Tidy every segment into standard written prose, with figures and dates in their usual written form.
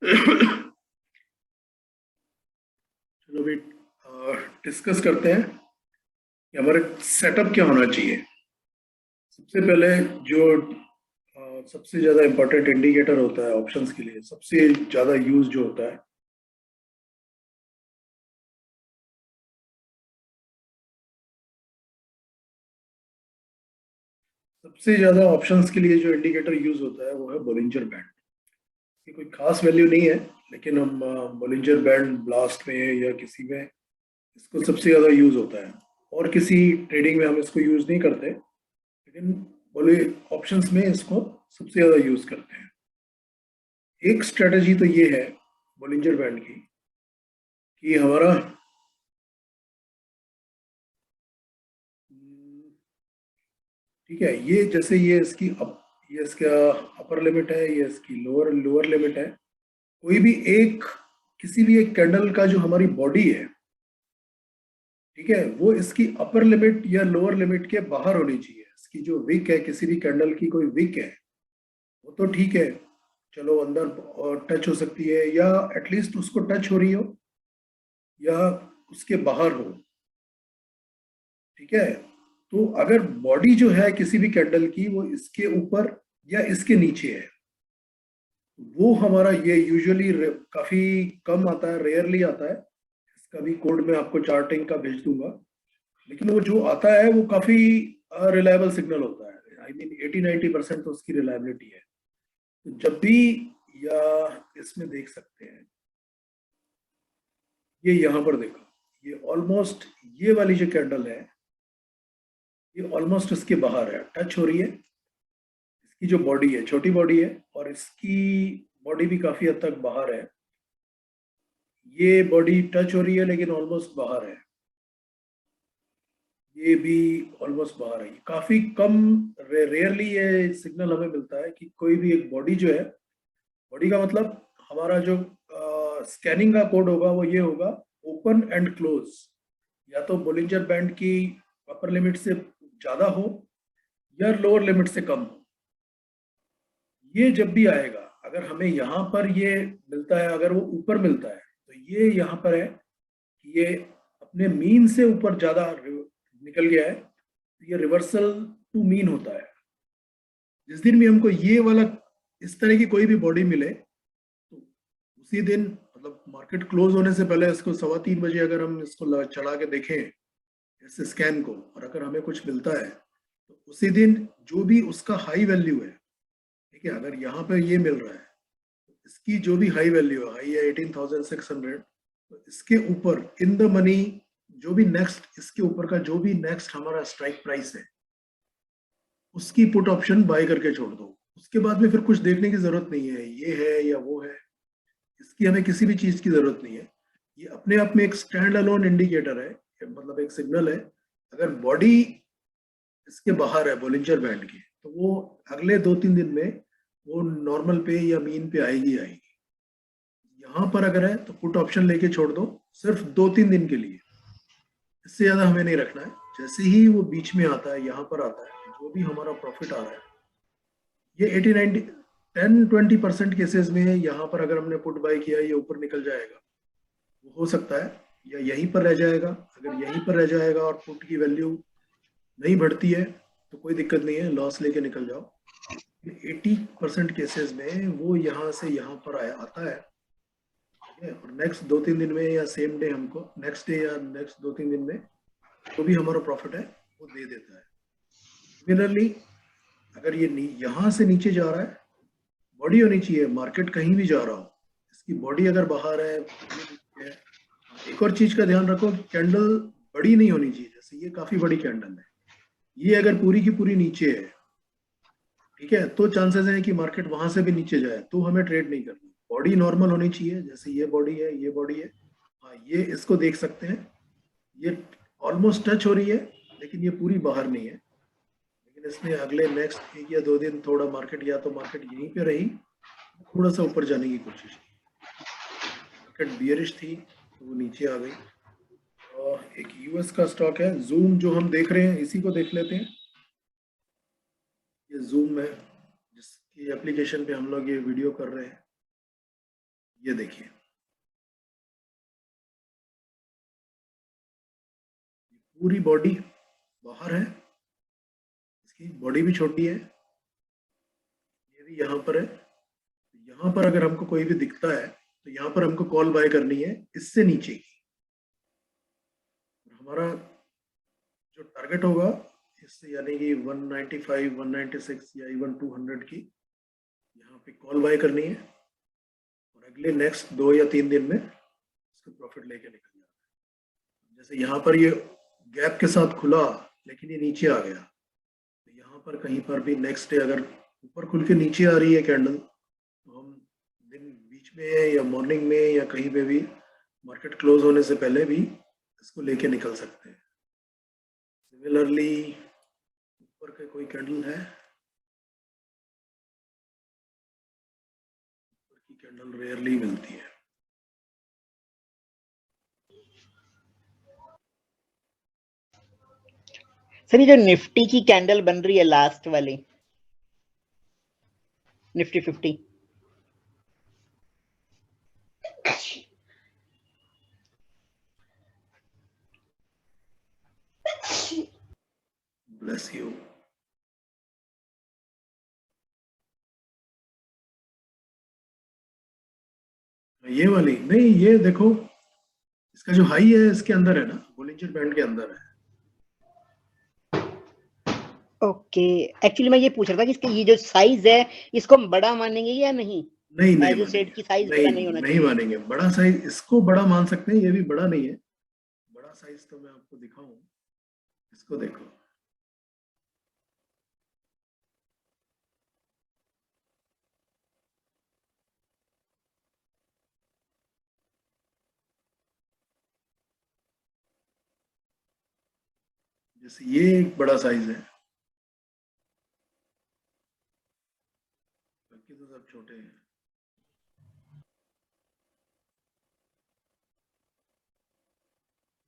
चलो भी डिस्कस करते हैं कि हमारे सेटअप क्या होना चाहिए। सबसे पहले जो सबसे ज़्यादा इम्पोर्टेंट इंडिकेटर होता है ऑप्शंस के लिए, सबसे ज़्यादा यूज जो होता है, सबसे ज़्यादा ऑप्शंस के लिए जो इंडिकेटर यूज होता है वो है बोलिंजर बैंड। ये कोई खास वैल्यू नहीं है, लेकिन हम बोलिंजर बैंड ब्लास्ट में या किसी में इसको सबसे ज़्यादा यूज होता है। और किसी ट्रेडिंग में हम इसको यूज नहीं करते, लेकिन बोले ऑप्शंस में इसको सबसे ज़्यादा यूज करते हैं। एक स्ट्रेटजी तो ये है बोलिंजर बैंड की कि हमारा ठीक है, ये जैसे ये इसका अपर लिमिट है, ये इसकी लोअर लोअर लिमिट है। कोई भी एक किसी भी एक कैंडल का जो हमारी बॉडी है, ठीक है, वो इसकी अपर लिमिट या लोअर लिमिट के बाहर होनी चाहिए। इसकी जो विक है, किसी भी कैंडल की कोई विक है, वो तो ठीक है, चलो अंदर और टच हो सकती है, या एटलीस्ट उसको टच हो रही हो या उसके बाहर हो, ठीक है। तो अगर बॉडी जो है किसी भी कैंडल की वो इसके ऊपर या इसके नीचे है, वो हमारा ये यूजुअली काफी कम आता है, रेयरली आता है। इसका भी कोड मैं आपको चार्टिंग का भेज दूंगा, लेकिन वो जो आता है वो काफी रिलायबल सिग्नल होता है। आई मीन 80-90% तो उसकी रिलायबिलिटी है। तो जब भी, या इसमें देख सकते हैं, ये यहाँ पर देखो, ये ऑलमोस्ट, ये वाली जो कैंडल है ये ऑलमोस्ट इसके बाहर है, टच हो रही है। इसकी जो बॉडी है छोटी बॉडी है, और इसकी बॉडी भी काफी हद तक बाहर है। ये बॉडी टच हो रही है लेकिन ऑलमोस्ट बाहर है, ये भी ऑलमोस्ट बाहर है। काफी कम, रेयरली ये सिग्नल हमें मिलता है कि कोई भी एक बॉडी जो है, बॉडी का मतलब हमारा जो स्कैनिंग का कोड होगा वो ये होगा, ओपन एंड क्लोज, या तो बोलिंजर बैंड की अपर लिमिट से ज्यादा हो या लोअर लिमिट से कम हो। ये जब भी आएगा, अगर हमें यहाँ पर ये मिलता है, अगर वो ऊपर मिलता है, तो ये यहाँ पर है कि ये अपने मीन से ऊपर ज्यादा निकल गया है, तो ये रिवर्सल टू मीन होता है। जिस दिन भी हमको ये वाला इस तरह की कोई भी बॉडी मिले, तो उसी दिन, मतलब मार्केट क्लोज होने से पहले, इसको 3:15 बजे अगर हम इसको चढ़ा के देखें इस स्कैन को, और अगर हमें कुछ मिलता है, तो उसी दिन जो भी उसका हाई वैल्यू है, ठीक है, अगर यहाँ पे ये मिल रहा है, तो इसकी जो भी हाई वैल्यू है, हाई है 18,600, तो इसके ऊपर इन द मनी जो भी नेक्स्ट, इसके ऊपर का जो भी नेक्स्ट हमारा स्ट्राइक प्राइस है, उसकी पुट ऑप्शन बाय करके छोड़ दो। उसके बाद में फिर कुछ देखने की जरूरत नहीं है, ये है या वो है, इसकी हमें किसी भी चीज की जरूरत नहीं है। ये अपने आप में एक स्टैंड अलोन इंडिकेटर है, मतलब एक सिग्नल है। अगर बॉडी इसके बाहर है बोलिंजर बैंड की, तो वो अगले 2-3 दिन में वो नॉर्मल पे या मीन पे आएगी आएगी। यहाँ पर अगर है तो पुट ऑप्शन लेके छोड़ दो, सिर्फ 2-3 दिन के लिए, इससे ज्यादा हमें नहीं रखना है। जैसे ही वो बीच में आता है, यहाँ पर आता है, जो भी हमारा प्रॉफिट आ रहा है, ये 10-20% केसेस में यहाँ पर अगर हमने पुट बाय किया, ये ऊपर निकल जाएगा। वो हो सकता है या यहीं पर रह जाएगा। अगर यहीं पर रह जाएगा और पुट की वैल्यू नहीं बढ़ती है, तो कोई दिक्कत नहीं है, लॉस लेके निकल जाओ। 80% केसेस में वो यहाँ से यहाँ पर आता है, ठीक है, और नेक्स्ट 2-3 दिन में या सेम डे, हमको नेक्स्ट डे या नेक्स्ट 2-3 दिन में जो भी हमारा प्रॉफिट है वो दे देता है। सिमिलरली, अगर ये यहाँ से नीचे जा रहा है, बॉडी होनी चाहिए, मार्केट कहीं भी जा रहा हो, इसकी बॉडी अगर बाहर है, ये है। एक और चीज का ध्यान रखो कि कैंडल बड़ी नहीं होनी चाहिए। जैसे ये काफी बड़ी कैंडल है, ये अगर पूरी की पूरी नीचे है, ठीक है, तो चांसेस है कि मार्केट वहां से भी नीचे जाए, तो हमें ट्रेड नहीं करना। बॉडी नॉर्मल होनी चाहिए, जैसे ये बॉडी है, ये बॉडी है। हाँ, ये इसको देख सकते हैं, ये ऑलमोस्ट टच हो रही है, लेकिन ये पूरी बाहर नहीं है। लेकिन इसने अगले नेक्स्ट 1 या 2 दिन थोड़ा मार्केट, या तो मार्केट यहीं पे रही, थोड़ा सा ऊपर जाने की कोशिश की, मार्केट बियरिश थी तो वो नीचे आ गई। और एक यूएस का स्टॉक है जूम, जो हम देख रहे हैं, इसी को देख लेते हैं। ये जूम है, जिसकी एप्लीकेशन पे हम लोग ये वीडियो कर रहे हैं। ये देखिए, पूरी बॉडी बाहर है, इसकी बॉडी भी छोटी है, ये भी यहाँ पर है। यहाँ पर अगर हमको कोई भी दिखता है तो यहाँ पर हमको कॉल बाय करनी है इससे नीचे की। हमारा जो टारगेट होगा इससे, यानी कि 195, 196 या इवन 200 की यहाँ पे कॉल बाय करनी है, और अगले नेक्स्ट 2 या 3 दिन में इसको प्रॉफिट लेके निकल जाना है। जैसे यहाँ पर ये गैप के साथ खुला लेकिन ये नीचे आ गया, तो यहाँ पर कहीं पर भी नेक्स्ट डे अगर ऊपर खुल के नीचे आ रही है कैंडल, तो हम दिन बीच में या मॉर्निंग में या कहीं पे भी मार्केट क्लोज होने से पहले भी इसको लेके निकल सकते हैं। सिमिलरली ऊपर के कोई कैंडल है, ऊपर की कैंडल रेयरली मिलती है। सर ये जो निफ्टी की कैंडल बन रही है लास्ट वाली, निफ्टी 50, ब्लेस यू। ये वाली नहीं, ये देखो इसका जो हाई है इसके अंदर है ना, बोलिंजर बैंड के अंदर है। ओके। एक्चुअली मैं ये पूछ रहा था कि इसका ये जो साइज है इसको हम बड़ा मानेंगे या नहीं? नहीं नहीं एज यू सेड मानेंगे, की साइज बड़ा नहीं होना नहीं चाहिए। मानेंगे। बड़ा साइज, इसको बड़ा मान सकते हैं, ये भी बड़ा नहीं है। बड़ा साइज तो मैं आपको दिखाऊं, इसको देखो, जैसे ये एक बड़ा साइज है, बाकी तो सब छोटे हैं।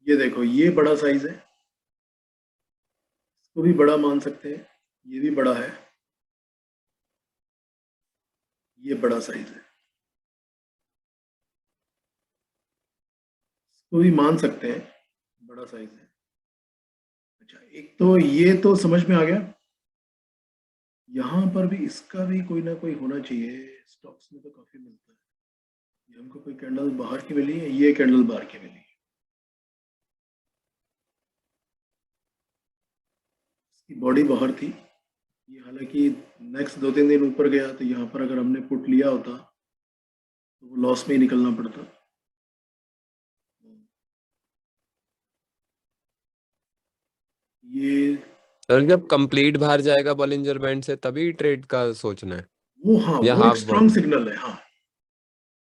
ये देखो, ये बड़ा साइज है, इसको भी बड़ा मान सकते हैं, ये भी बड़ा है, ये बड़ा साइज है, इसको भी मान सकते हैं, बड़ा साइज है। अच्छा, एक तो ये तो समझ में आ गया। यहाँ पर भी इसका भी कोई ना कोई होना चाहिए, स्टॉक्स में तो काफी मिलता है। ये हमको कोई कैंडल बाहर की मिली है, ये कैंडल बाहर की मिली है, इसकी बॉडी बाहर थी। ये हालांकि नेक्स्ट 2-3 दिन ऊपर गया, तो यहाँ पर अगर हमने पुट लिया होता तो वो लॉस में ही निकलना पड़ता। ये सर जब कंप्लीट बाहर जाएगा बॉलिंजर बैंड से तभी ट्रेड का सोचना है, वो, हाँ, या वो एक हाफ स्ट्रॉन्ग बॉडी? सिग्नल है। हाँ,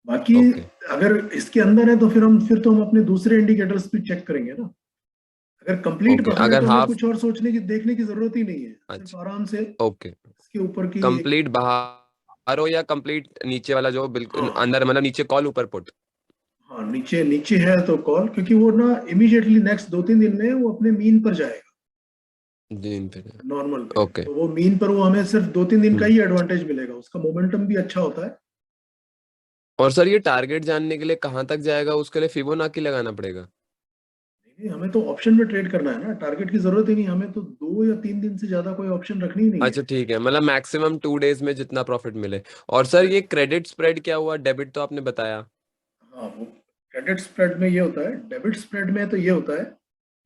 बाकी ओके अगर इसके अंदर है तो फिर तो हम अपने दूसरे इंडिकेटर्स भी चेक करेंगे ना। अगर कंप्लीट ओके, बाहर है अगर तो हमें हाफ, कुछ और सोचने की, देखने की जरूरत ही नहीं है, सिर्फ अच्छा आराम से ओके, इसके ऊपर की एक, कंप्लीट बाहर हो या कंप्लीट नीचे वाला जो बिल्कुल हाँ अंदर, मतलब नीचे कॉल ऊपर पुट? हाँ, नीचे नीचे है तो कॉल, क्योंकि वो ना इमीडिएटली नेक्स्ट 2-3 दिन में वो अपने मीन पर जाएगा, दिन पे? नॉर्मल पे। ओके तो वो मीन पर वो हमें सिर्फ 2-3 दिन का ही एडवांटेज मिलेगा, उसका मोमेंटम भी अच्छा होता है। और सर ये टारगेट जानने के लिए कहाँ तक जाएगा, उसके लिए फिबोनाची लगाना पड़ेगा? नहीं, हमें तो ऑप्शन में ट्रेड करना है ना, टारगेट की जरूरत ही नहीं, हमें तो 2 या 3 दिन से ज्यादा कोई ऑप्शन रखनी ही नहीं है। अच्छा ठीक है, मतलब मैक्सिमम 2 डेज में जितना प्रॉफिट मिले। और सर ये क्रेडिट स्प्रेड क्या हुआ? डेबिट तो आपने बताया। हाँ, वो क्रेडिट स्प्रेड में ये होता है, डेबिट स्प्रेड में तो ये होता है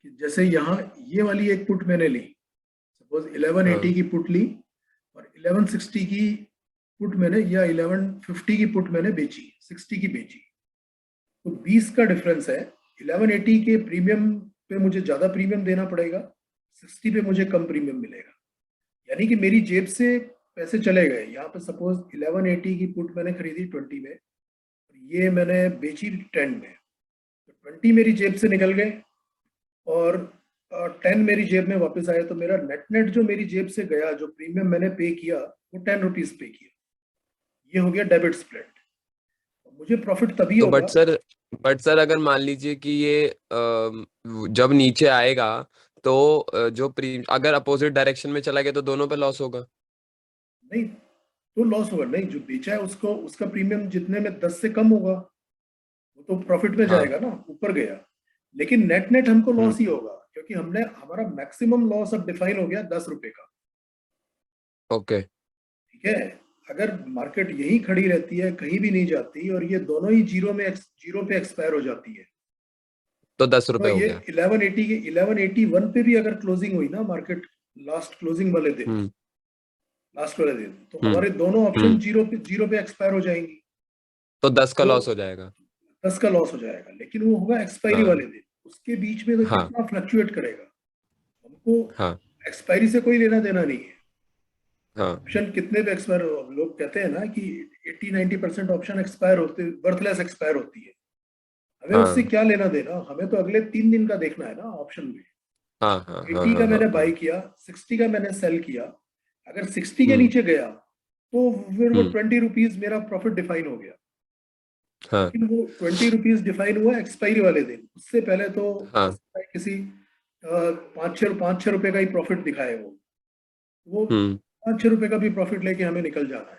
कि जैसे यहाँ ये वाली एक पुट मैंने ली, सपोज 1180 हाँ की पुट ली, और 1160 की पुट मैंने, या 1150 की पुट मैंने बेची, 60 की बेची, तो 20 का डिफरेंस है। 1180 के प्रीमियम पे मुझे ज्यादा प्रीमियम देना पड़ेगा, 60 पे मुझे कम प्रीमियम मिलेगा, यानी कि मेरी जेब से पैसे चले गए। यहाँ पे सपोज 1180 की पुट मैंने खरीदी 20 में, ये मैंने बेची 10 में, तो 20 मेरी जेब से निकल गए और 10 मेरी जेब में वापस आए, तो मेरा नेट नेट जो मेरी जेब से गया, जो प्रीमियम मैंने पे किया, वो 10 रुपीज पे किया। ये हो गया डेबिट स्प्रेड। मुझे प्रॉफिट तभी तो होगा। बट सर अगर मान लीजिए कि ये जब नीचे आएगा तो जो अगर अपोजिट डायरेक्शन में चला गया तो दोनों पे लॉस होगा? नहीं, तो लॉस होगा नहीं, जो बेचा है उसको उसका प्रीमियम जितने में 10 से कम होगा वो तो प्रॉफिट में हाँ जाएगा ना, ऊपर गया। लेकिन नेट नेट हमको हम्म लॉस ही होगा, क्योंकि हमने हमारा मैक्सिमम लॉस अब डिफाइन हो गया 10 रुपए का। ओके ठीक है, अगर मार्केट यही खड़ी रहती है, कहीं भी नहीं जाती, और ये दोनों ही जीरो पे एक्सपायर हो जाती है, तो 10 तो रुपए हो ये गया। 1180 के 1181 पे भी अगर क्लोजिंग हुई ना मार्केट, लास्ट क्लोजिंग वाले दिन, हम्म लास्ट वाले दिन, तो हम्म हमारे दोनों ऑप्शन हम्म जीरो पे एक्सपायर हो जाएंगी। तो 10 का तो लॉस हो जाएगा। 10 का लॉस हो जाएगा, लेकिन वो होगा एक्सपायरी हाँ वाले दिन। उसके बीच में तो हाँ कितना फ्लक्चुएट करेगा, हमको हाँ एक्सपायरी से कोई लेना देना नहीं है। हाँ ऑप्शन कितने पे एक्सपायर, लोग कहते हैं ना कि 80-90% ऑप्शन एक्सपायर होते, बर्थलेस एक्सपायर होती है। हमें उससे हाँ क्या लेना देना, हमें तो अगले 3 दिन का देखना है ना ऑप्शन में। हाँ हाँ हाँ 80 हाँ का हाँ मैंने बाई हाँ किया, 60 का मैंने सेल किया, अगर 60 के हम्म नीचे गया तो फिर वो हम्म ₹20 मेरा प्रॉफिट डिफाइन हो गया। हाँ लेकिन वो ₹20 डिफाइन हुआ एक्सपायरी वाले दिन, उससे पहले तो हो हाँ सकता है किसी 5-6 रुपए का ही प्रॉफिट दिखाए वो हम्म 5-6 रुपए का भी प्रॉफिट लेके हमें निकल जाना है।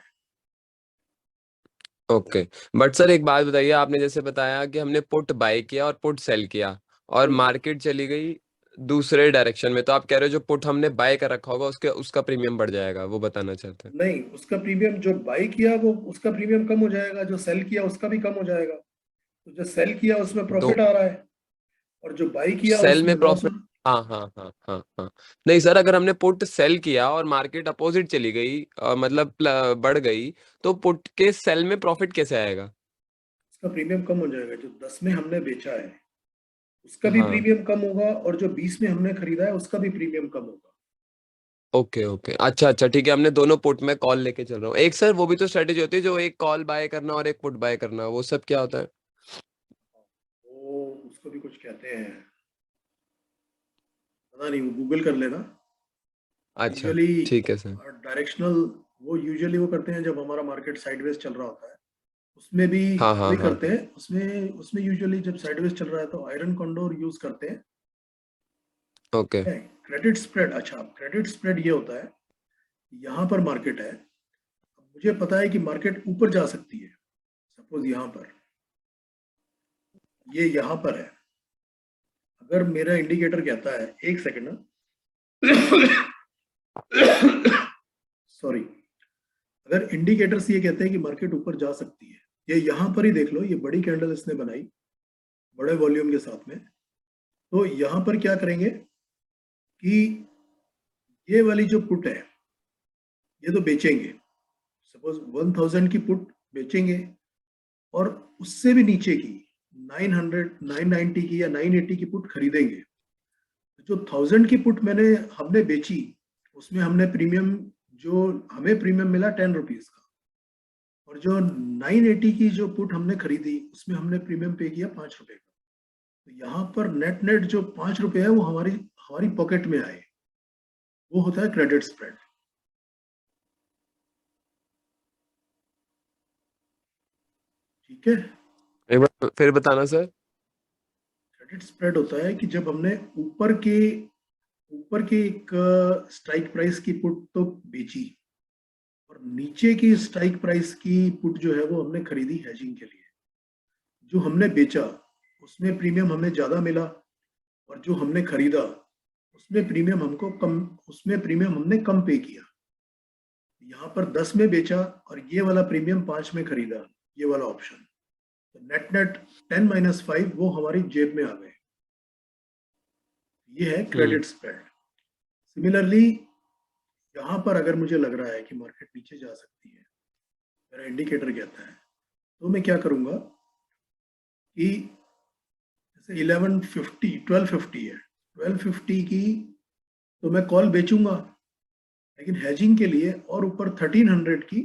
ओके। बट सर एक बात बताइए, आपने जैसे बताया कि हमने पुट बाय किया और पुट सेल किया और हम्म। मार्केट चली गई दूसरे डायरेक्शन में, तो आप कह रहे हो जो पुट हमने बाय कर रखा होगा उसके उसका प्रीमियम बढ़ जाएगा, वो बताना चाहते हैं। नहीं, उसका प्रीमियम जो बाई किया वो उसका प्रीमियम कम हो जाएगा, जो सेल किया उसका भी कम हो जाएगा। तो जो सेल किया उसमें दो प्रॉफिट आ रहा है, और जो बाई किया सेल उसमें में लॉस हो प्रॉफिट। हाँ हाँ हाँ हाँ हाँ। नहीं सर, अगर हमने पुट सेल किया और मार्केट अपोजिट चली गई मतलब बढ़ गई, तो पुट के सेल में प्रॉफिट कैसे आएगा? उसका प्रीमियम कम हो जाएगा। जो 10 में हमने बेचा है उसका भी हाँ प्रीमियम कम होगा, और जो 20 में हमने खरीदा है उसका भी प्रीमियम कम होगा। ओके ओके, अच्छा अच्छा ठीक है, हमने दोनों पुट में कॉल लेके चल रहा हूँ। एक सर वो भी तो स्ट्रेटेजी होती है, जो एक कॉल बाय करना और एक पुट बाय करना, वो सब क्या होता है? वो उसको भी कुछ कहते हैं, पता नहीं, वो गूगल कर लेना। अच्छा यूजुअली ठीक है सर। डायरेक्शनल, वो यूजुअली वो करते हैं जब हमारा मार्केट साइडवेज चल रहा होता है, उसमें भी हाँ हाँ वही हाँ करते हैं। उसमें उसमें यूजुअली जब साइडवेज चल रहा है तो आयरन कंडोर यूज करते हैं। ओके क्रेडिट स्प्रेड, अच्छा क्रेडिट स्प्रेड ये होता है, यहाँ पर मार्केट है, अब मुझे पता है कि मार्केट ऊपर जा सकती है। सपोज यहाँ पर, ये यहाँ पर है, अगर मेरा इंडिकेटर कहता है, एक सेकंड सॉरी, अगर इंडिकेटर्स ये कहते हैं कि मार्केट ऊपर जा सकती है, ये यहाँ पर ही देख लो, ये बड़ी कैंडल इसने बनाई बड़े वॉल्यूम के साथ में, तो यहाँ पर क्या करेंगे कि ये वाली जो पुट है ये तो बेचेंगे। सपोज 1000 की पुट बेचेंगे, और उससे भी नीचे की 900 990 की या 980 की पुट खरीदेंगे। जो 1000 की पुट हमने बेची, उसमें हमने प्रीमियम, जो हमें प्रीमियम मिला ₹10 का, और जो 980 की जो पुट हमने खरीदी उसमें हमने प्रीमियम पे किया ₹5 का। तो यहाँ पर नेट नेट जो ₹5 है वो हमारी हमारी पॉकेट में आए, वो होता है क्रेडिट स्प्रेड। ठीक है, एक बार फिर बताना सर। क्रेडिट स्प्रेड होता है कि जब हमने ऊपर की एक स्ट्राइक प्राइस की पुट तो बेची, और नीचे की स्ट्राइक प्राइस की पुट जो है वो हमने खरीदी हेजिंग के लिए। जो हमने बेचा उसमें प्रीमियम हमें ज्यादा मिला, और जो हमने खरीदा उसमें प्रीमियम हमने कम पे किया। यहाँ पर 10 में बेचा और ये वाला प्रीमियम 5 में खरीदा, ये वाला ऑप्शन, तो नेट नेट 10 - 5 वो हमारी जेब में आ गए। ये है हम्म क्रेडिट स्प्रेड। सिमिलरली यहाँ पर अगर मुझे लग रहा है कि मार्केट नीचे जा सकती है, मेरा इंडिकेटर कहता है, तो मैं क्या करूंगा कि जैसे 1250 है, 1250 की तो मैं कॉल बेचूंगा, लेकिन हेजिंग के लिए और ऊपर 1300 की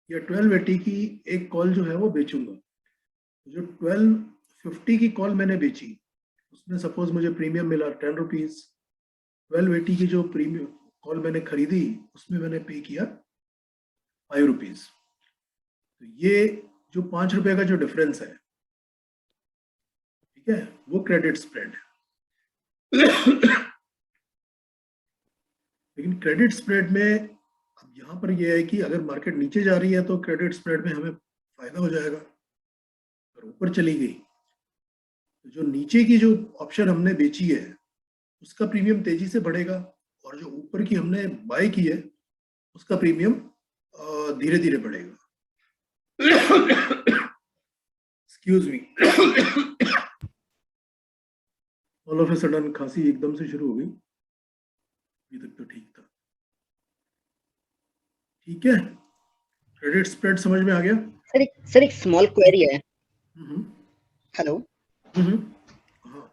या 1280 की एक कॉल जो है वो बेचूंगा। तो जो 1250 की कॉल मैंने बेची उसमें सपोज मुझे प्रीमियम मिला ₹10, 1280 की जो प्रीमियम कॉल मैंने खरीदी उसमें मैंने पे किया ₹5। तो ये जो ₹5 का जो डिफरेंस है, ठीक है, वो क्रेडिट स्प्रेड है। लेकिन क्रेडिट स्प्रेड में अब यहाँ पर ये है कि अगर मार्केट नीचे जा रही है तो क्रेडिट स्प्रेड में हमें फायदा हो जाएगा, अगर ऊपर चली गई तो जो नीचे की जो ऑप्शन हमने बेची है उसका प्रीमियम तेजी से बढ़ेगा, और जो ऊपर की हमने बाय की है उसका प्रीमियम धीरे धीरे बढ़ेगा। Excuse me, all of a sudden खांसी एकदम से शुरू हो गई, अभी तक तो ठीक था। ठीक है, क्रेडिट स्प्रेड समझ में आ गया? सर एक स्मॉल क्वेरी है। हेलो हाँ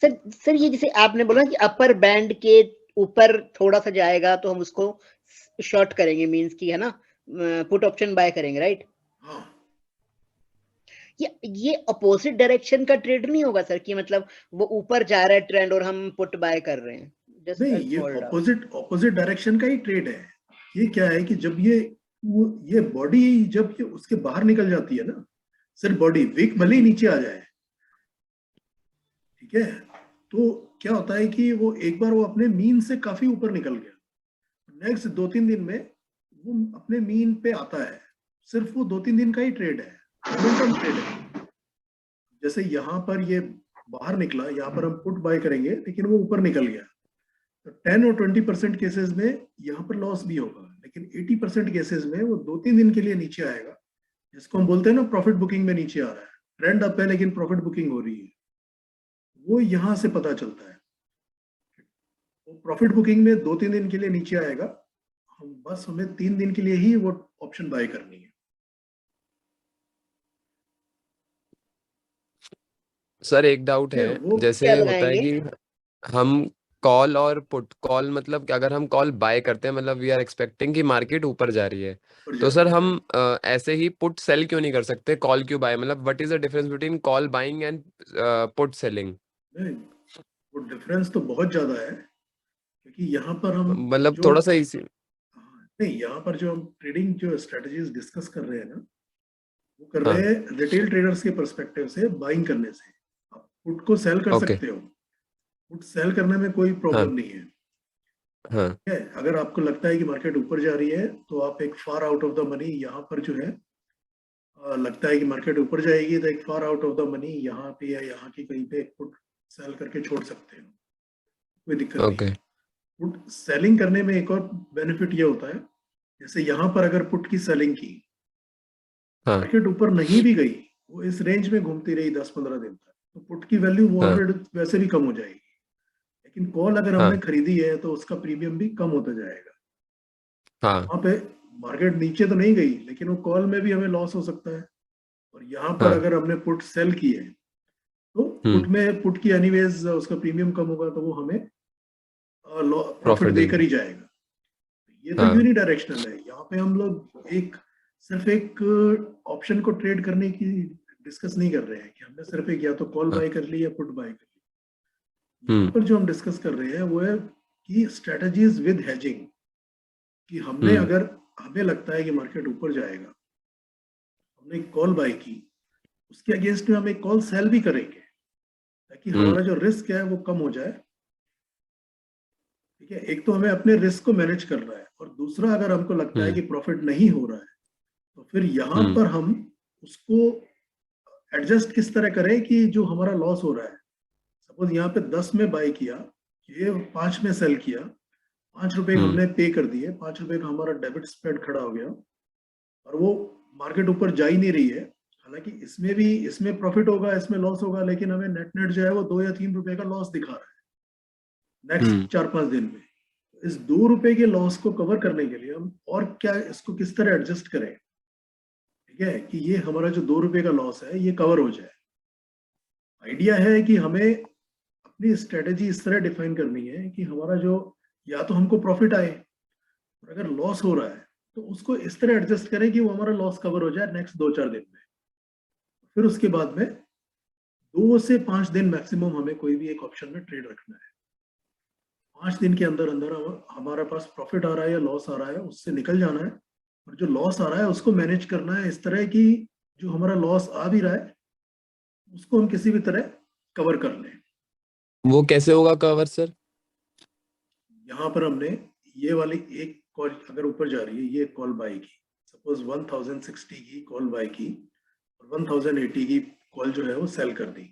सर ये जैसे आपने बोला कि अपर बैंड के ऊपर थोड़ा सा जाएगा तो हम उसको शॉर्ट करेंगे, मींस की है ना, पुट ऑप्शन बाय करेंगे, राइट? हाँ, ये अपोजिट डायरेक्शन का ट्रेड नहीं होगा सर, कि मतलब वो ऊपर जा रहा है ट्रेंड और हम पुट बाय कर रहे हैं? जस्ट नहीं, ये ऑपोजिट डायरेक्शन का ही ट्रेड है। ये क्या है कि जब ये बॉडी जब ये उसके बाहर निकल जाती है ना, सिर्फ बॉडी, विक भले ही नीचे आ जाए, ठीक है, तो क्या होता है कि वो एक बार वो अपने मीन से काफी ऊपर निकल गया, नेक्स्ट 2-3 दिन में वो अपने मीन पे आता है। सिर्फ वो 2-3 दिन का ही ट्रेड है, मोमेंटम ट्रेड है। जैसे यहाँ पर ये बाहर निकला, यहाँ पर हम पुट बाय करेंगे लेकिन वो ऊपर निकल गया, तो 10 और 20% केसेस में यहाँ पर लॉस भी होगा, लेकिन 80% केसेस में वो 2-3 दिन के लिए नीचे आएगा, जिसको हम बोलते हैं ना प्रॉफिट बुकिंग में नीचे आ रहा है, ट्रेंड अप है लेकिन प्रॉफिट बुकिंग हो रही है, वो यहाँ से पता चलता है। वो प्रॉफिट बुकिंग में 2-3 दिन के लिए नीचे आएगा, हमें 3 दिन के लिए ही वो ऑप्शन बाय करनी है। सर एक डाउट है, वो जैसे क्या होता है लगाएंगे? कि हम कॉल और पुट, कॉल मतलब कि अगर हम कॉल बाय करते हैं, मतलब वी आर एक्सपेक्टिंग कि मार्केट ऊपर जा रही है, ऊपर जा तो सर रही है, हम ऐसे ही पुट सेल क्यों नहीं कर सकते, कॉल क्यों बाय? मतलब what is the difference between call buying and put selling? नहीं, वो डिफरेंस तो बहुत ज्यादा है, क्योंकि यहाँ पर हम मतलब जो, थोड़ा सा इसी। नहीं, यहाँ पर जो हम ट्रेडिंग जो स्ट्रेटजीज डिस्कस कर रहे हैं ना, वो कर रहे हाँ, हैं रिटेल ट्रेडर्स के पर्सपेक्टिव से, बाइंग करने से। आप पुट को सेल कर ओके, सकते हो, पुट सेल करने में कोई हाँ, प्रॉब्लम नहीं है, हाँ, ठीक है। अगर आपको लगता है कि मार्केट ऊपर जा रही है तो आप एक far out of the money यहाँ पर जो है, लगता है कि मार्केट ऊपर जाएगी तो एक far out of the money यहाँ पे या यहाँ की कहीं पे एक पुट सेल करके छोड़ सकते हो, कोई दिक्कत नहीं ओके, है। पुट सेलिंग करने में एक और बेनिफिट ये होता है, जैसे यहाँ पर अगर पुट की सेलिंग की, हाँ, मार्केट ऊपर नहीं भी गई, वो इस रेंज में घूमती रही 10-15 दिन तक, तो पुट की वैल्यू हाँ, 100 वैसे भी कम हो जाएगी, लेकिन कॉल अगर हमने हाँ, खरीदी है तो उसका प्रीमियम भी कम होता जाएगा। हाँ, वहां पे मार्केट नीचे तो नहीं गई लेकिन वो कॉल में भी हमें लॉस हो सकता है, और यहाँ पर हाँ, अगर हमने पुट सेल की है तो पुट की एनीवेज उसका प्रीमियम कम होगा, तो वो हमें प्रॉफिट प्रॉफिट देकर देगी, ही जाएगा। ये तो हाँ, यूनिडायरेक्शनल है, यहाँ पे हम लोग सिर्फ एक ऑप्शन को ट्रेड करने की डिस्कस नहीं कर रहे हैं कि हमने सिर्फ एक या तो कॉल हाँ, बाय कर ली या पुट बाय कर ली। यहाँ पर जो हम डिस्कस कर रहे हैं वो है कि स्ट्रेटजीज विद हेजिंग, कि हमने अगर हमें लगता है कि मार्केट ऊपर जाएगा, हमने एक कॉल बाय की, उसके अगेंस्ट में हम एक कॉल सेल भी करेंगे ताकि हमारा जो रिस्क है वो कम हो जाए, ठीक है। एक तो हमें अपने रिस्क को मैनेज करना है, और दूसरा अगर हमको लगता है कि प्रॉफिट नहीं हो रहा है तो फिर यहाँ पर हम उसको एडजस्ट किस तरह करें कि जो हमारा लॉस हो रहा है, सपोज यहाँ पे 10 में बाय किया, ये 5 में सेल किया, 5 रुपए हमने पे कर दिए, 5 रुपए का हमारा डेबिट स्प्रेड खड़ा हो गया, और वो मार्केट ऊपर जा ही नहीं रही है, हालांकि इसमें प्रॉफिट होगा, इसमें लॉस होगा, लेकिन हमें नेट नेट जो है वो 2 या 3 रुपए का लॉस दिखा रहा है नेक्स्ट 4-5 दिन में। इस 2 रुपए के लॉस को कवर करने के लिए हम और क्या, इसको किस तरह एडजस्ट करें, ठीक है, कि ये हमारा जो 2 रुपए का लॉस है ये कवर हो जाए। आइडिया है कि हमें अपनी स्ट्रेटेजी इस तरह डिफाइन करनी है कि हमारा जो, या तो हमको प्रॉफिट आए, और अगर लॉस हो रहा है तो उसको इस तरह एडजस्ट करें कि वो हमारा लॉस कवर हो जाए नेक्स्ट 2-4 दिन में। फिर उसके बाद में 2 से 5 दिन मैक्सिमम हमें कोई भी एक ऑप्शन में ट्रेड रखना है। 5 दिन के अंदर अंदर हमारे पास प्रॉफिट आ रहा है या लॉस आ रहा है उससे निकल जाना है, और जो लॉस आ रहा है उसको मैनेज करना है इस तरह की, जो हमारा लॉस आ भी रहा है उसको हम किसी भी तरह कवर कर लें। वो कैसे होगा कवर सर? यहाँ पर हमने ये वाली एक कॉल अगर ऊपर जा रही है, ये कॉल बाय की, सपोज 1060 की कॉल बाय की और 1080 की कॉल जो है वो सेल कर दी,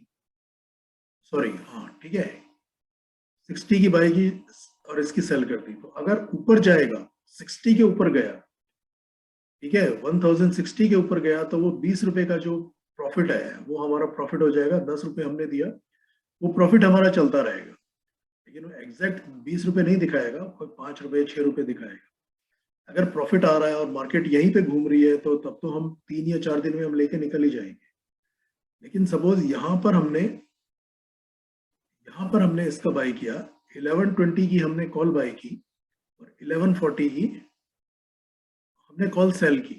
सॉरी हाँ ठीक है, 60 की बाय की और इसकी सेल कर दी। तो अगर ऊपर जाएगा, 60 के ऊपर गया, ठीक है, 1060 के ऊपर गया, तो वो 20 रुपए का जो प्रॉफिट है वो हमारा प्रॉफिट हो जाएगा। 10 रुपए हमने दिया, वो प्रॉफिट हमारा चलता रहेगा, लेकिन वो एग्जैक्ट 20 रुपए नहीं दिखाएगा, कोई 5 रुपए 6 रुपए दिखाएगा। अगर प्रॉफिट आ रहा है और मार्केट यहीं पे घूम रही है, तो तब तो हम 3 या 4 दिन में हम लेके निकल ही जाएंगे। लेकिन सपोज यहाँ पर हमने इसका बाय किया, 1120 की हमने कॉल बाय की और 1140 की हमने कॉल सेल की,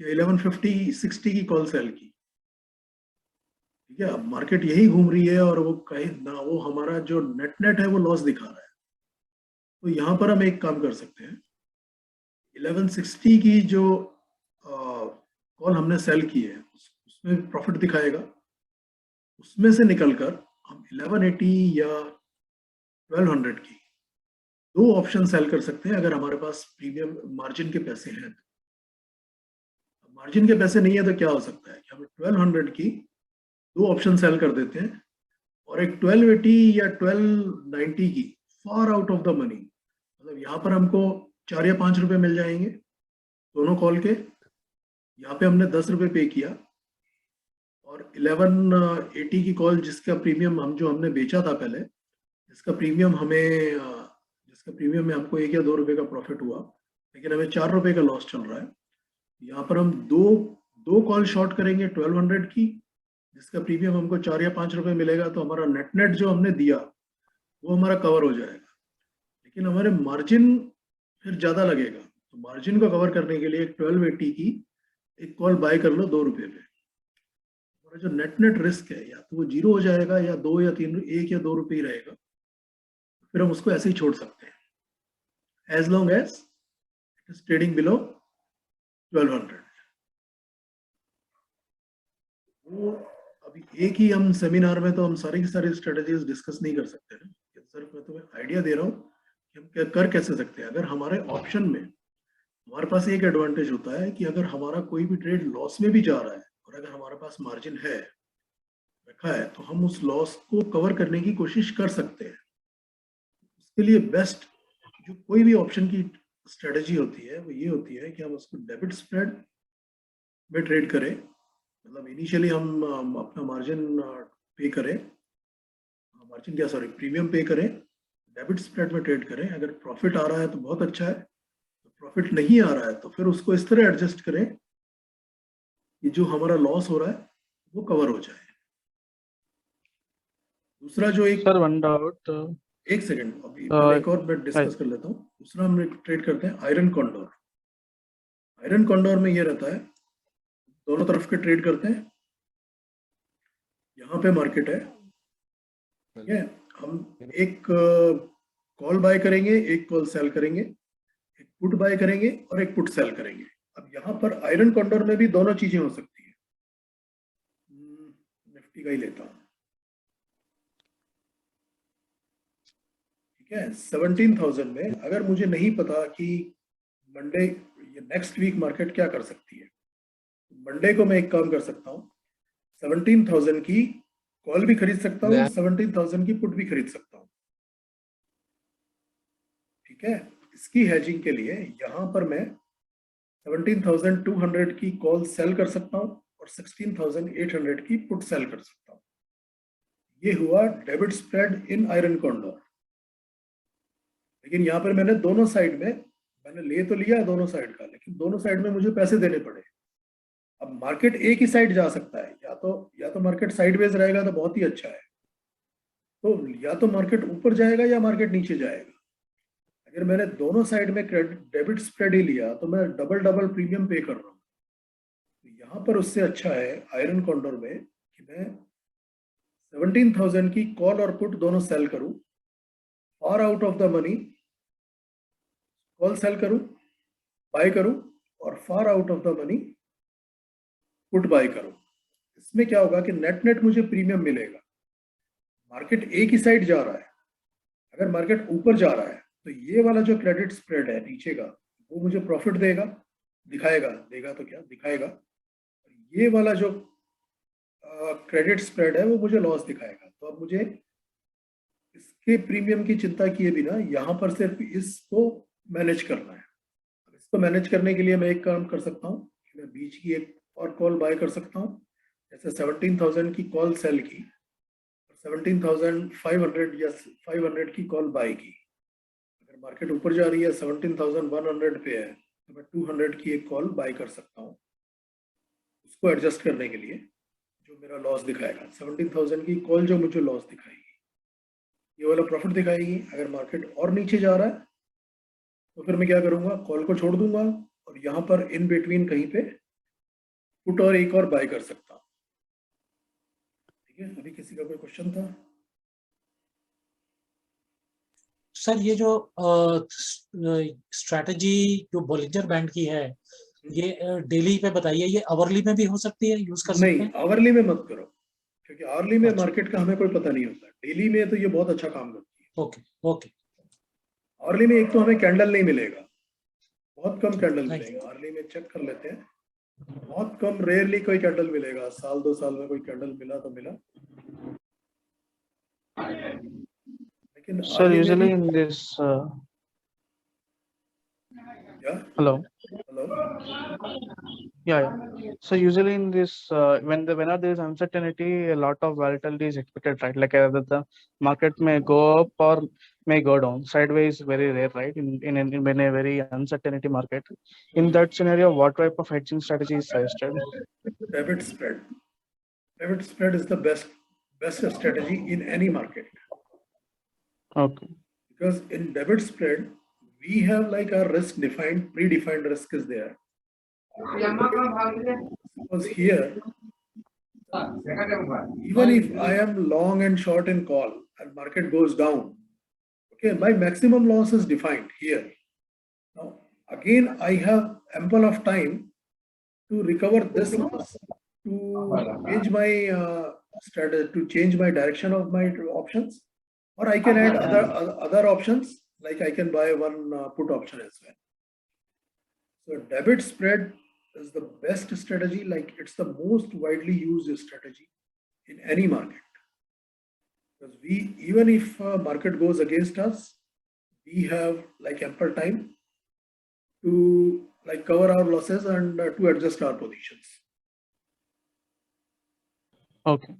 या 1150 60 की कॉल सेल की, ठीक है। अब मार्केट यही घूम रही है और वो कहीं ना, वो हमारा जो नेट है वो लॉस दिखा रहा है। तो यहाँ पर हम एक काम कर सकते हैं, 1160 की जो कॉल हमने सेल की है उसमें प्रॉफिट दिखाएगा, उसमें से निकलकर हम 1180 या 1200 की दो ऑप्शन सेल कर सकते हैं, अगर हमारे पास प्रीमियम मार्जिन के पैसे हैं। मार्जिन के पैसे नहीं है तो क्या हो सकता है कि हम 1200 की दो ऑप्शन सेल कर देते हैं और एक 1280 या 1290 की far out of the money, मतलब यहाँ पर हमको 4 या 5 रुपए मिल जाएंगे दोनों कॉल के। यहाँ पे हमने 10 रुपए पे किया और 1180 की कॉल जिसका प्रीमियम हमने बेचा था पहले, जिसका प्रीमियम में हमको 1 या 2 रुपए का प्रॉफिट हुआ, लेकिन हमें 4 रुपए का लॉस चल रहा है। यहाँ पर हम दो कॉल शॉर्ट करेंगे 1200 की, जिसका प्रीमियम हमको 4 या 5 रुपए मिलेगा, तो हमारा नेट जो हमने दिया वो हमारा कवर हो जाएगा। लेकिन हमारे मार्जिन फिर ज्यादा लगेगा, तो मार्जिन को कवर करने के लिए 1280 की एक कॉल बाय कर लो 2 रुपए पे। हमारा जो नेट रिस्क है, या तो वो 0 हो जाएगा या 2 या 3, 1 या 2 रुपए ही रहेगा, फिर हम उसको ऐसे ही छोड़ सकते हैं, as long as it is trading below 1200। वो अभी एक ही हम सेमिनार में तो हम सारी की सारी स्ट्रेटजीज डिस्कस नहीं कर सकते ना, सिर्फ मैं तुम्हें आइडिया दे रहा हूँ कि हम कर कैसे सकते हैं। अगर हमारे ऑप्शन में हमारे पास एक एडवांटेज होता है कि अगर हमारा कोई भी ट्रेड लॉस में भी जा रहा है और अगर हमारे पास मार्जिन है रखा है, तो हम उस लॉस को कवर करने की कोशिश कर सकते हैं। उसके लिए बेस्ट जो कोई भी ऑप्शन की स्ट्रेटजी होती है वो ये होती है कि हम उसको डेबिट स्प्रेड में ट्रेड करें, मतलब इनिशियली हम अपना प्रीमियम पे करें, डेबिट स्प्रेड में ट्रेड करें। अगर प्रॉफिट आ रहा है तो बहुत अच्छा है, तो प्रॉफिट नहीं आ रहा है तो फिर उसको इस तरह एडजस्ट करें कि जो हमारा लॉस हो रहा है वो कवर हो जाए। दूसरा जो एक सर वन डाउट, एक सेकंड, अभी पहले एक और मैं डिस्कस कर लेता हूँ। दूसरा हम ट्रेड करते हैं आयरन कॉन्डोर। आयरन कॉन्डोर में ये रहता है, दोनों तरफ के ट्रेड करते हैं। यहाँ पे मार्केट है, ठीक है, हम एक कॉल बाय करेंगे, एक कॉल सेल करेंगे, एक पुट बाय करेंगे और एक पुट सेल करेंगे। अब यहाँ पर आयरन कॉन्डोर में भी दोनों चीजें हो सकती है। निफ्टी का ही लेता हूँ, ठीक है। 17,000 में अगर मुझे नहीं पता कि मंडे या नेक्स्ट वीक मार्केट क्या कर सकती है, मंडे को मैं एक काम कर सकता हूँ, 17,000 की कॉल भी खरीद सकता हूँ, 17,000 की पुट भी खरीद सकता हूँ, ठीक है। इसकी हेजिंग के लिए यहाँ पर मैं 17,200 की कॉल सेल कर सकता हूँ और 16,800 की पुट सेल कर सकता हूँ। ये हुआ debit spread in iron condor. लेकिन यहाँ पर मैंने दोनों साइड में, मैंने ले तो लिया दोनों साइड का, लेकिन दोनों साइड में मुझे पैसे देने पड़े। अब मार्केट एक ही साइड जा सकता है, या तो मार्केट साइडवेज रहेगा तो बहुत ही अच्छा है, तो या तो मार्केट ऊपर जाएगा या मार्केट नीचे जाएगा। अगर मैंने दोनों साइड में डेबिट स्प्रेड ही लिया तो मैं डबल प्रीमियम पे कर रहा हूँ। तो यहाँ पर उससे अच्छा है आयरन कॉन्डोर में कि मैं 17,000 की कॉल और पुट दोनों सेल करूं, far out of the money call sell करूं, बाय करूं, और far out of the money put buy करूं। इसमें क्या होगा कि नेट मुझे प्रीमियम मिलेगा। मार्केट एक ही साइड जा रहा है, अगर मार्केट ऊपर जा रहा है तो ये वाला जो क्रेडिट स्प्रेड है नीचे का, वो मुझे प्रॉफिट देगा, देगा तो क्या दिखाएगा। ये वाला जो क्रेडिट स्प्रेड है वो मुझे लॉस दिखाएगा। तो अब मुझे इसके प्रीमियम की चिंता किए बिना यहाँ पर सिर्फ इसको मैनेज करना है। इसको मैनेज करने के लिए मैं एक काम कर सकता हूँ, मैं बीच की एक और कॉल बाय कर सकता हूँ। जैसे 17,000 की कॉल सेल की, 17,500 या 500 की कॉल बाय की। अगर मार्केट ऊपर जा रही है 17,100 पे है तो मैं 200 की एक कॉल बाय कर सकता हूँ, उसको एडजस्ट करने के लिए जो मेरा लॉस दिखाएगा। 17,000 की कॉल जो मुझे लॉस दिखाएगी, ये वाला प्रॉफिट दिखाएगी। अगर मार्केट और नीचे जा रहा है तो फिर मैं क्या करूंगा, कॉल को छोड़ दूंगा और यहाँ पर इन बिटवीन कहीं पे पुट और एक और बाय कर सकता हूँ। ठीक है, अभी किसी का कोई क्वेश्चन था? सर ये जो स्ट्रैटेजी जो बॉलिंजर बैंड की है, ये डेली पे बताइए, ये आवरली में भी हो सकती है, यूज कर सकते नहीं, हैं? आवरली में मत करो, क्योंकि आवरली में अच्छा। मार्केट का हमें कोई पता नहीं होता। डेली में तो ये बहुत अच्छा काम करती है। Okay okay. आवरली में एक तो हमें कैंडल नहीं मिलेगा, बहुत कम कैंडल Right. मिलेगा। आवरली में चेक कर लेते हैं, बहुत कम, रेयरली कोई कैंडल मिलेगा। साल 2 साल में कोई कैंडल मिला तो मिला, लेकिन Sir, आवरली में usually भी in this, क्या? hello, hello, yeah. So usually in this, whenever there is uncertainty, a lot of volatility is expected, right? Like either the market may go up or may go down. Sideways very rare, right? In a very uncertainty market. In that scenario, what type of hedging strategy is suggested? Debit spread. Debit spread is the best strategy in any market, Okay. because in debit spread we have like our risk defined, predefined risk is there. Because here, even if I am long and short in call and market goes down, okay, my maximum loss is defined here. Now again I have ample of time to recover this loss, to change my strategy, to change my direction of my options, or I can add other options, like I can buy one put option as well. So debit spread is the best strategy, like it's the most widely used strategy in any market. Because we, even if market goes against us, we have like ample time to like cover our losses and to adjust our positions. Okay.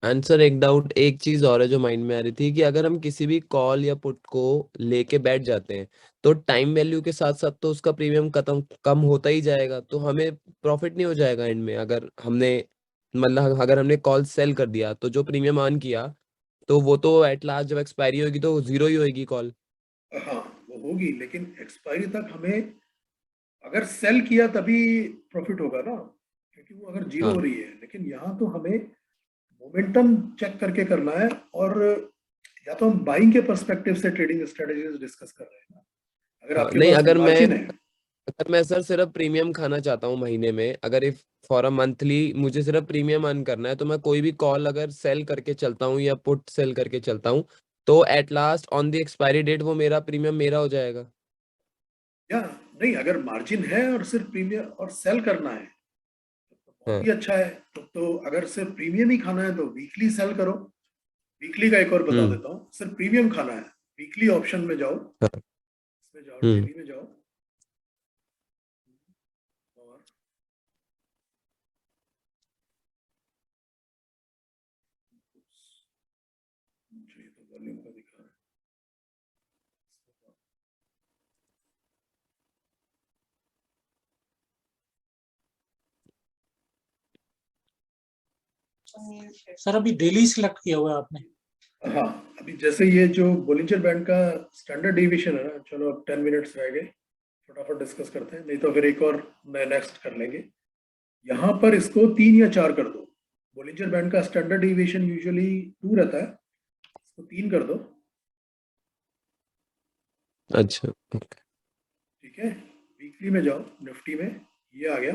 Answer एक doubt, एक चीज और है जो mind में आ रही थी कि अगर हम किसी भी कॉल या पुट को लेके बैठ जाते हैं तो टाइम वैल्यू के साथ साथ तो उसका प्रीमियम कम होता ही जाएगा, तो हमें प्रॉफिट नहीं हो जाएगा एंड में। अगर हमने मतलब अगर हमने कॉल सेल कर दिया तो जो प्रीमियम अर्न किया तो वो तो एट लास्ट जब एक्सपायरी होगी तो जीरो ही होगी कॉल। हाँ वो होगी, लेकिन एक्सपायरी तक हमें अगर सेल किया तभी प्रॉफिट होगा ना, क्योंकि वो अगर जीरो हाँ हो रही है। लेकिन यहाँ तो हमें मोमेंटम चेक करके करना है, और या तो हम बाइंग के पर्सपेक्टिव से ट्रेडिंग स्ट्रेटजीज डिस्कस कर रहे हैं। अगर हाँ, आपके नहीं पास अगर मार्जिन है, मैं सर सिर्फ प्रीमियम खाना चाहता हूँ महीने में, अगर इफ फॉर अ मंथली मुझे सिर्फ प्रीमियम अर्न करना है तो मैं कोई भी कॉल अगर सेल करके चलता हूँ या पुट सेल करके चलता हूँ तो at last on the expiry date वो मेरा प्रीमियम मेरा हो जाएगा। या नहीं, अगर मार्जिन है और सिर्फ प्रीमियम और सेल करना है तो बहुत हाँ। ही अच्छा है। तो अगर सिर्फ प्रीमियम ही खाना है तो वीकली सेल करो। वीकली का एक और बता देता हूँ, सिर्फ प्रीमियम खाना है, वीकली ऑप्शन में जाओ, इसमें जाओ, डेली में जाओ, और मुझे तो वॉल्यूम का दिखा रहा है। सर अभी डेली सिलेक्ट किया हुआ है आपने? हाँ, अभी जैसे ये जो बोलिंजर बैंड का स्टैंडर्ड डिवीजन है ना, चलो अब 10 मिनट्स रह गए, फटाफट डिस्कस करते हैं, नहीं तो फिर एक और नेक्स्ट कर लेंगे। यहाँ पर इसको 3 या 4 कर दो। बोलिंजर बैंड का स्टैंडर्ड डिवीजन यूजुअली 2 रहता है, इसको 3 कर दो। अच्छा ठीक है, वीकली में जाओ, निफ्टी में ये आ गया।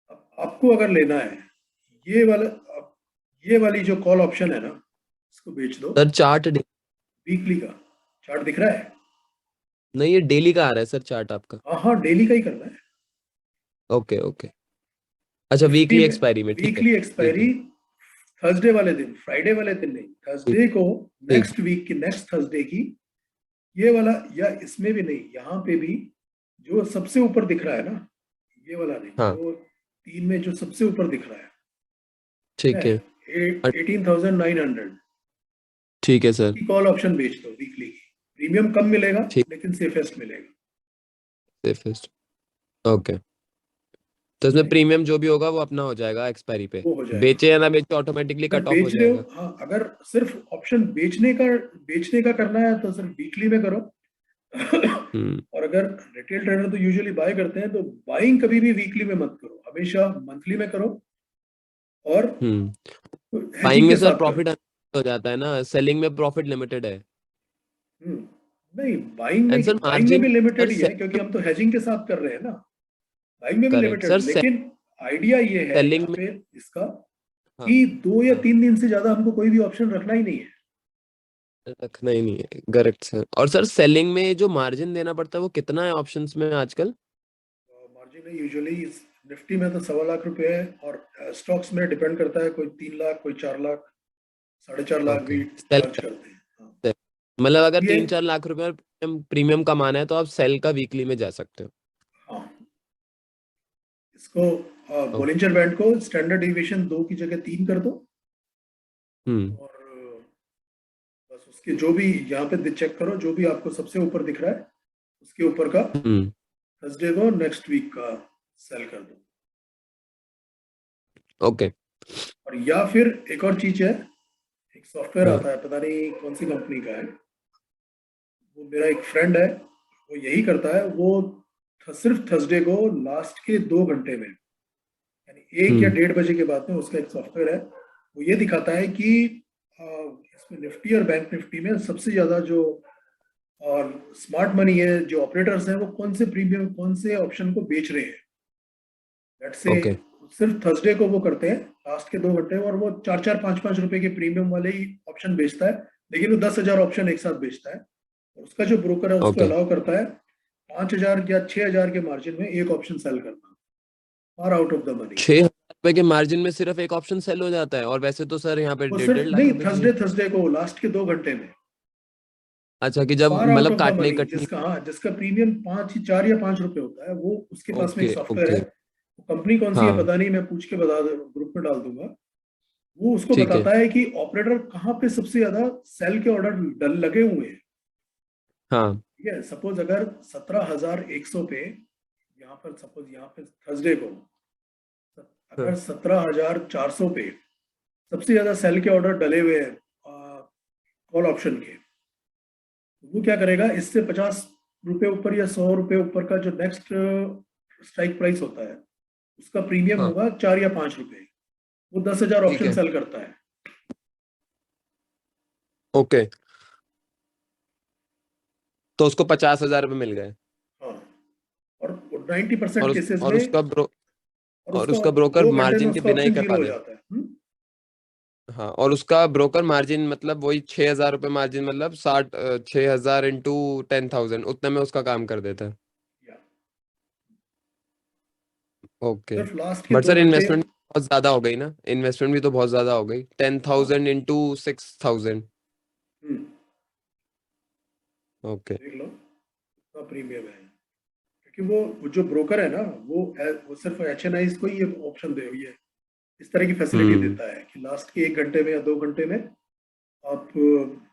अब आपको अगर लेना है ये वाली जो कॉल ऑप्शन है ना, इसको बेच दो। सर चार्ट वीकली का चार्ट दिख रहा है? नहीं, ये डेली का आ रहा है सर चार्ट आपका। हाँ डेली का ही करना है। ओके ओके, अच्छा वीकली एक्सपायरी में, ठीक है वीकली ठीक एक्सपायरी है थर्सडे वाले दिन, फ्राइडे वाले दिन नहीं, थर्सडे को ठीक। नेक्स्ट वीक की नेक्स्ट थर्सडे की ये वाला, या इसमें भी नहीं, यहाँ पे भी जो सबसे ऊपर दिख रहा है ना, ये वाला नहीं, हाँ जो 3 में जो सबसे ऊपर दिख रहा है ठीक है 18,900 ठीक है सर, की कॉल ऑप्शन बेच दो वीकली की। प्रीमियम कम मिलेगा ठीक। लेकिन सेफेस्ट मिलेगा। Safest, okay. तो इसमें प्रीमियम जो भी होगा वो अपना हो जाएगा एक्सपायरी पे, वो हो जाएगा। बेचे या ना बेचे ऑटोमेटिकली अगर कट ऑफ हो बेच रहे हो, जाएगा। हाँ अगर सिर्फ ऑप्शन बेचने का करना है तो सिर्फ वीकली में करो। और अगर रिटेल ट्रेडर तो यूजुअली बाय करते हैं, तो बाइंग कभी भी वीकली में मत करो, हमेशा मंथली में करो। और बाइंग hedging में के सर साथ प्रॉफिट करो। हो जाता है ना, सेलिंग में प्रॉफिट लिमिटेड है। नहीं, बाइंग एंड सर में मार्जिन भी लिमिटेड ही है, सर क्योंकि हम तो हेजिंग के साथ कर रहे हैं ना। बाइंग में भी करेक्ट लिमिटेड, सर, लेकिन आइडिया ये है सेलिंग यहाँ में पे इसका हाँ कि 2 या हाँ 3 दिन से ज्यादा हमको कोई भी ऑप्शन रखना ही नहीं है। रखना ही नहीं है, करेक्ट सर। और सर सेलिंग में जो मार्जिन देना पड़ता है वो कितना है ऑप्शंस में आजकल? मार्जिन है यूजुअली निफ्टी में तो 1.25 लाख रुपए है, और स्टॉक्स में डिपेंड करता है, कोई 3 लाख, कोई 4 लाख, 4.5 लाख ओके, भी सेल चार्ज करते हैं। हाँ। मतलब अगर ये 3-4 लाख रुपए प्रीमियम कमाना है तो आप सेल का वीकली में जा सकते हो। हाँ, इसको ओ, बोलिंजर बैंड को स्टैंडर्ड डिविएशन 2 की जगह 3 कर दो। हम्म और बस उसके जो भी यहाँ पे चेक करो, जो भी आपको सबसे ऊपर दिख रहा है उसके ऊपर का हम्म थर्सडे को नेक्स्ट वीक का सेल कर दो। ओके और या फिर एक और चीज है, एक सॉफ्टवेयर हाँ आता है, पता नहीं कौन सी कंपनी का है, वो मेरा एक फ्रेंड है, वो यही करता है। वो सिर्फ थर्सडे को लास्ट के 2 घंटे में, यानी 1 या 1:30 के बाद में, उसका एक सॉफ्टवेयर है, वो ये दिखाता है कि इसमें निफ्टी और बैंक निफ्टी में सबसे ज्यादा जो और स्मार्ट मनी है, जो ऑपरेटर्स हैं, वो कौन से प्रीमियम, कौन से ऑप्शन को बेच रहे हैं। लेट्स से ओके सिर्फ थर्सडे को वो करते हैं लास्ट के 2 घंटे, और वो 4-4, 5-5 रुपए के प्रीमियम वाले ही ऑप्शन बेचता है, लेकिन वो 10,000 ऑप्शन एक साथ बेचता है। और उसका जो ब्रोकर है उसको ओके अलाउ करता है 5,000 या 6,000 के मार्जिन में एक ऑप्शन सेल करना, और आउट ऑफ द मनी। 6,000 रुपए के मार्जिन में सिर्फ एक ऑप्शन सेल हो जाता है, और वैसे तो सर यहाँ पे वो 1.5 सिर्फ लाख नहीं, रुपए की। थर्सडे को लास्ट के 2 घंटे में, अच्छा, कि जब फार आउट मतलब ऑफ द काटने मनी, कटनी। जिसका, हाँ, जिसका प्रीमियम 4 या 5 रुपए होता है, वो उसके पास में एक ओके सॉफ्टवेयर है। ओके कंपनी कौन सी है हाँ पता नहीं, मैं पूछ के बता ग्रुप में डाल दूंगा। वो उसको ठीक है बताता है कि ऑपरेटर कहाँ पे सबसे ज्यादा सेल के ऑर्डर लगे हुए हैं। हाँ ठीक है, सपोज अगर 17,100 पे, यहाँ पर सपोज यहाँ पे थर्सडे को अगर हाँ 17,400 पे सबसे ज्यादा सेल के ऑर्डर डले हुए हैं कॉल ऑप्शन के, तो वो क्या करेगा, इससे 50 रुपए ऊपर या 100 रुपए ऊपर का जो नेक्स्ट स्ट्राइक प्राइस होता है, उसका प्रीमियम हाँ होगा 4 या 5 रुपए। वो 10,000 ठीक ऑप्शन है सेल करता है। ओके, तो उसको 50,000 रुपये मिल गए। हाँ, और 90% और केसेस और में, उसका और उसका ब्रोकर 2 घंटे में मार्जिन के उसका बिना ही ऑप्शन जीरो करवा हो दे। जाता है। हाँ, और उसका ब्रोकर मार्जिन मतलब वही 6,000 रुपये मार्जिन, मतलब 6,000 इंटू 10,000 उतने में उसका काम कर देता है। या ओके, सिर्फ लास्ट के बट 2 सर घंटे। इन्वेस्टमेंट बहुत ज्यादा हो गई ना, इन्वेस्टमेंट भी तो बहुत ज्यादा हो गई, 10,000 इंटू 6,000। हम्म, ओके देख लो उसका प्रीमियम है, क्योंकि वो जो ब्रोकर है ना, वो सिर्फ HNIs को ही ये ऑप्शन दे, ये इस तरह की फैसिलिटी हम्म देता है कि लास्ट के 1 घंटे में या 2 घंटे में आप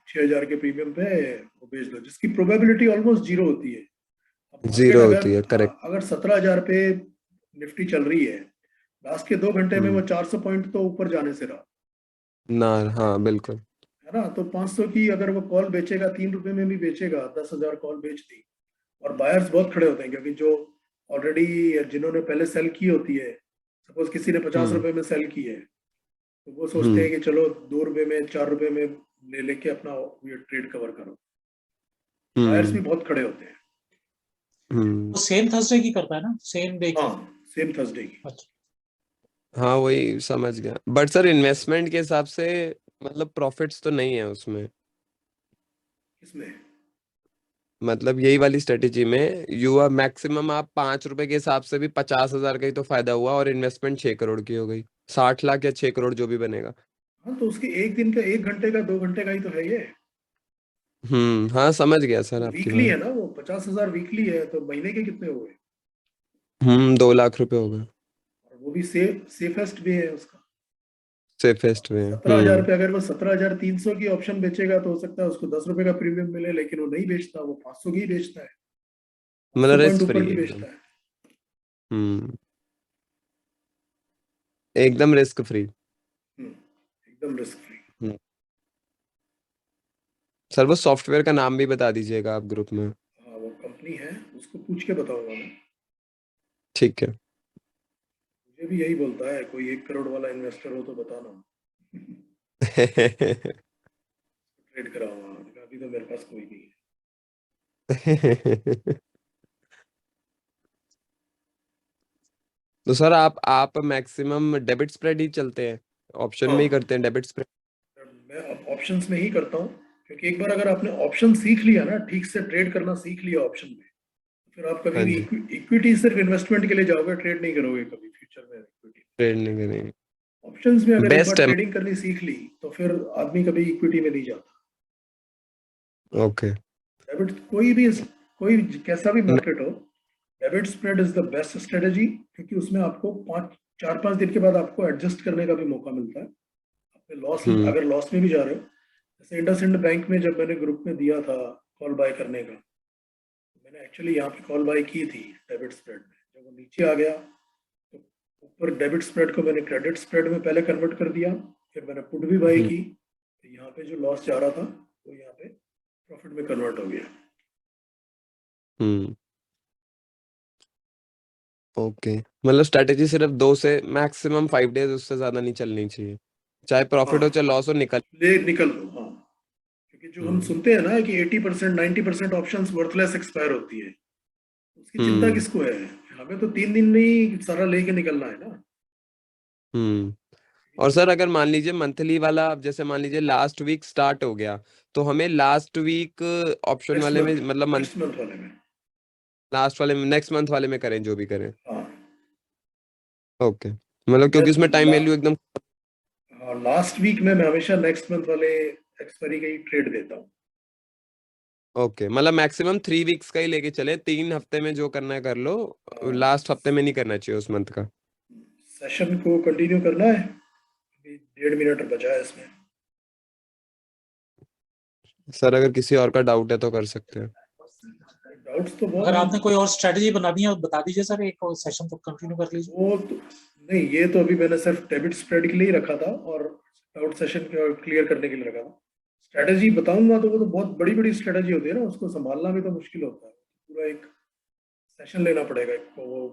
6,000 के प्रीमियम पे वो बेच दो, जिसकी प्रोबेबिलिटी ऑलमोस्ट जीरो होती है। अब मार्केट जीरो अगर, होती है, करेक्ट। हाँ, अगर 17,000 पे निफ्टी चल रही है, लास्ट के 2 घंटे में वो 400 पॉइंट तो ऊपर जाने से रहा ना, हाँ बिल्कुल। है ना, तो 500 की अगर वो कॉल बेचेगा, 3 रुपए में भी बेचेगा, 10,000 कॉल बेच दी। और बायर्स बहुत खड़े होते हैं, क्योंकि जो ऑलरेडी जिन्होंने पहले सेल की होती है, सपोज किसी ने 50 हम्म रुपए में सेल की है, तो वो सोचते हम्म हैं कि चलो 2 रुपए में, 4 रुपए में ले लेके अपना ये ट्रेड कवर करो। बायर्स भी हम्म बहुत खड़े होते हैं। वो सेम थर्सडे की करता है ना, सेम डे की? हाँ, सेम थर्सडे की। अच्छा, हाँ वही समझ गया, बट सर इन्वेस्टमेंट के हिसाब से मतलब प्रॉफिट्स तो नहीं है उसमें। इसमें मतलब यही वाली स्ट्रेटेजी में यू आर मैक्सिमम आप 5 रुपए के हिसाब से भी 50,000 का ही तो फायदा हुआ और इन्वेस्टमेंट 6 करोड़ की हो गई, 60 लाख या 6 करोड़ जो भी बनेगा। हाँ तो उसके एक दिन का, 1 घंटे का, 2 घंटे का ही तो है ये। हाँ समझ गया सर आपकी वीकली है बात। ना वो, 50,000 वीकली है, तो महीने के कितने हुए? 2 लाख रुपए हो गए। और वो भी सेफेस्ट भी है उसका। सेफेस्ट में 17,000 रुपये, अगर वो 17,300 की ऑप्शन बेचेगा तो हो सकता है उसको 10 रुपए का प्रीमियम मिले, लेकिन वो नहीं बेचता, वो 500 की ही बेचता है, 500 मतलब पॉइंट रिस्क ऊपर फ्री की एकदम। बेचता है। हम्म एकदम रिस्क फ्री। एकदम रिस्क फ्री। सर वो सॉफ्टवेयर का नाम भी बता दीजिएगा आप ग्रुप में। हाँ वो कंपनी है, उसको पूछ के बताऊंगा मैं। ठीक है। मुझे भी यही बोलता है, कोई 1 करोड़ वाला इन्वेस्टर हो तो बताना, ट्रेड कराऊंगा। मैंने कहा, अभी तो मेरे पास कोई नहीं है। तो सर आप मैक्सिमम डेबिट स्प्रेड ही चलते हैं, ऑप्शन में ही हाँ करते हैं डेबिट स्प्रेड? मैं अब ऑप्शंस में ही करता हूँ, क्योंकि एक बार अगर आपने ऑप्शन सीख लिया ना, ठीक से ट्रेड करना सीख लिया ऑप्शन में, तो फिर आप कभी हाँ भी जी। इक्विटी सिर्फ इन्वेस्टमेंट के लिए जाओगे, ट्रेड नहीं करोगे कभी फ्यूचर में इक्विटी। ट्रेड नहीं करेंगे। ऑप्शंस में अगर एक बार बेस्ट है। ट्रेडिंग करनी सीख ली तो फिर आदमी कभी इक्विटी में नहीं जाता। ओके। डेबिट कोई कैसा भी मार्केट हो, debit spread is the best strategy, क्योंकि उसमें आपको 4-5 दिन के बाद आपको एडजस्ट करने का भी मौका मिलता है। अपने लॉस, हम्म अगर लॉस में भी जा रहे हो, जैसे इंडसइंड बैंक में जब मैंने ग्रुप में दिया था कॉल बाय करने का, मैंने एक्चुअली यहाँ पे कॉल बाय की थी डेबिट स्प्रेड में। जब वो नीचे आ गया तो ऊपर डेबिट स्प्रेड को मैंने क्रेडिट स्प्रेड में पहले कन्वर्ट कर दिया, फिर मैंने पुट भी बाय हम्म की, तो यहाँ पे जो लॉस जा रहा था वो यहाँ पे प्रॉफिट में कन्वर्ट हो गया। हम्म ओके, मतलब स्ट्रैटेजी सिर्फ 2 से मैक्सिमम 5 डेज, उससे ज्यादा नहीं चलनी चाहिए, चाहे प्रॉफिट हो हाँ चाहे लॉस हो, निकल। ले निकल लो, हाँ। क्योंकि जो हम हम्म सुनते हैं ना कि 80% 90% ऑप्शंस वर्थलेस एक्सपायर होती है, उसकी चिंता हम्म किसको है? हमें तो 3 दिन में ही सारा लेके निकलना है ना। हम्म और सर अगर मान लीजिए मंथली वाला, अब जैसे मान लीजिए लास्ट वीक स्टार्ट हो गया, तो हमें लास्ट वीक ऑप्शन नेक्स्ट वाले में मंथ मतलब मंथ नेक्स्ट मंथ वाले में। लास्ट वाले में नेक्स्ट मंथ वाले में करें जो भी करें? हाँ ओके, मतलब क्योंकि उसमें टाइम वैल्यू एकदम। हाँ लास्ट वीक में मैं हमेशा नेक्स्ट मंथ वाले एक्सपायरी का ही ट्रेड देता हूँ। ओके, मतलब मैक्सिमम 3 वीक्स का ही लेके चले, 3 हफ्ते में जो करना है कर लो, लास्ट हफ्ते में नहीं करना चाहिए उस मंथ का। सेशन को कंटिन्यू करना है, अभी 1.5 मिनट बचा है इसमें। सर अगर किसी और का डाउट है तो कर सकते हैं। डाउट्स तो बहुत अगर हैं। आपने कोई और स्ट्रेटजी बनानी है बता दीजिए सर, एक सेशन तो कंटिन्यू कर लीजिए। वो तो नहीं, ये तो अभी मैंने सिर्फ डेबिट स्प्रेड के लिए ही रखा था और डाउट सेशन क्लियर करने के लिए रखा था। स्ट्रेटजी बताऊंगा तो वो तो बहुत बड़ी बड़ी स्ट्रेटजी होती है ना, उसको संभालना भी तो मुश्किल होता है, पूरा एक सेशन लेना पड़ेगा एक को, वो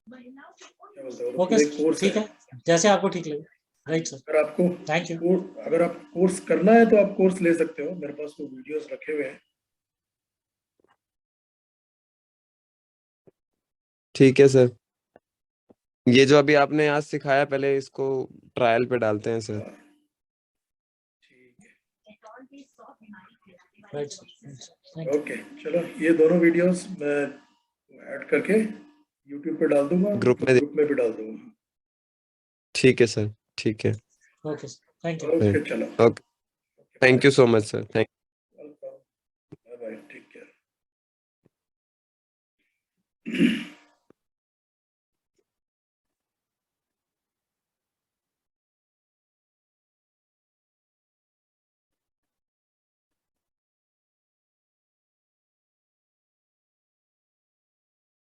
क्या बोलते हैं, वो तो ओके पूरा एक कोर्स ठीक है। है, जैसे आपको ठीक लगे। राइट सर, अगर आपको थैंक यू। अगर आप कोर्स करना है तो आप कोर्स ले सकते हो, मेरे पास वो वीडियोस रखे हुए हैं। ठीक है सर, ये जो अभी आपने आज सिखाया पहले इसको ट्रायल पे डालते हैं सर। ठीक राइट सर, है, थैंक ओके। चलो ये दोनों वीडियोस मैं ऐड करके यूट्यूब पे डाल दूंगा, ग्रुप में। ग्रुप में भी डाल दूंगा। ठीक है सर, ठीक है। You. Okay sir, thank you. Okay चलो, okay, thank you so much sir, thank. Welcome, bye bye, take care.